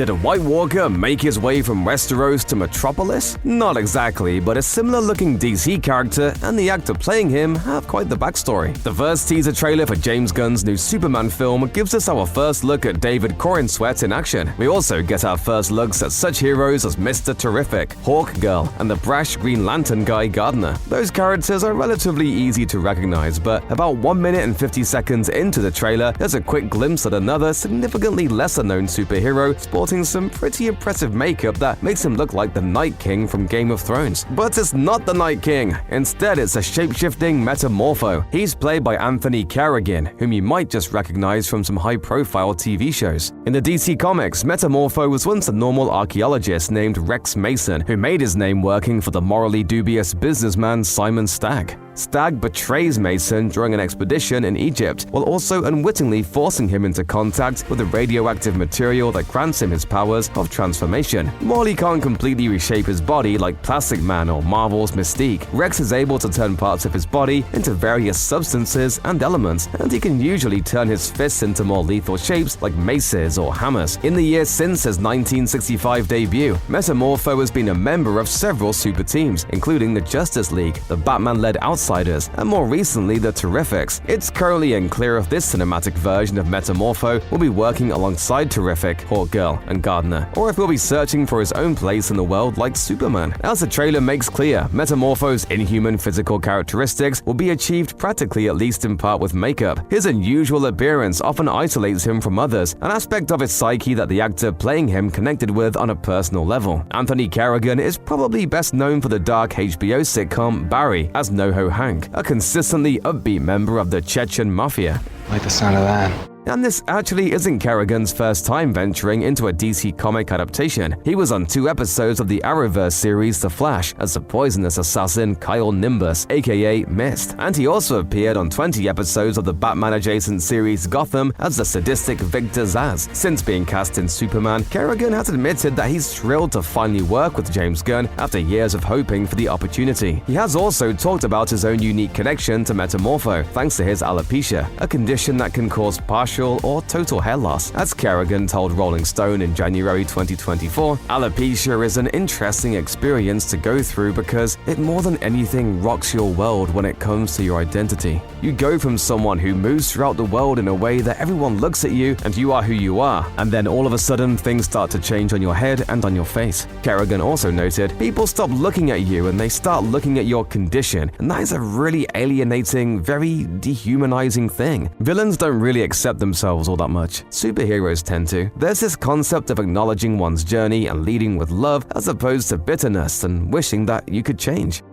Did a White Walker make his way from Westeros to Metropolis? Not exactly, but a similar-looking DC character and the actor playing him have quite the backstory. The first teaser trailer for James Gunn's new Superman film gives us our first look at David Corenswet in action. We also get our first looks at such heroes as Mr. Terrific, Hawkgirl, and the brash Green Lantern guy Gardner. Those characters are relatively easy to recognize, but about 1 minute and 50 seconds into the trailer, there's a quick glimpse at another significantly lesser-known superhero sporting some pretty impressive makeup that makes him look like the Night King from Game of Thrones. But it's not the Night King. Instead, it's a shape-shifting Metamorpho. He's played by Anthony Carrigan, whom you might just recognize from some high-profile TV shows. In the DC Comics, Metamorpho was once a normal archaeologist named Rex Mason, who made his name working for the morally dubious businessman Simon Stagg. Stagg betrays Mason during an expedition in Egypt, while also unwittingly forcing him into contact with the radioactive material that grants him his powers of transformation. While he can't completely reshape his body like Plastic Man or Marvel's Mystique, Rex is able to turn parts of his body into various substances and elements, and he can usually turn his fists into more lethal shapes like maces or hammers. In the years since his 1965 debut, Metamorpho has been a member of several super teams, including the Justice League, the Batman-led Outsiders, and more recently the Terrifics. It's currently unclear if this cinematic version of Metamorpho will be working alongside Terrific, Hawkgirl, and Gardner, or if he'll be searching for his own place in the world like Superman. As the trailer makes clear, Metamorpho's inhuman physical characteristics will be achieved practically at least in part with makeup. His unusual appearance often isolates him from others, an aspect of his psyche that the actor playing him connected with on a personal level. Anthony Carrigan is probably best known for the dark HBO sitcom Barry as NoHo Hank, a consistently upbeat member of the Chechen Mafia. Like the sound of that. And this actually isn't Carrigan's first time venturing into a DC comic adaptation. He was on 2 episodes of the Arrowverse series The Flash as the poisonous assassin Kyle Nimbus, aka Mist, and he also appeared on 20 episodes of the Batman-adjacent series Gotham as the sadistic Victor Zsasz. Since being cast in Superman, Carrigan has admitted that he's thrilled to finally work with James Gunn after years of hoping for the opportunity. He has also talked about his own unique connection to Metamorpho, thanks to his alopecia, a condition that can cause partial or total hair loss. As Carrigan told Rolling Stone in January 2024, alopecia is an interesting experience to go through because it more than anything rocks your world when it comes to your identity. You go from someone who moves throughout the world in a way that everyone looks at you and you are who you are, and then all of a sudden things start to change on your head and on your face. Carrigan also noted, people stop looking at you and they start looking at your condition, and that is a really alienating, very dehumanizing thing. Villains don't really accept themselves all that much. Superheroes tend to. There's this concept of acknowledging one's journey and leading with love as opposed to bitterness and wishing that you could change.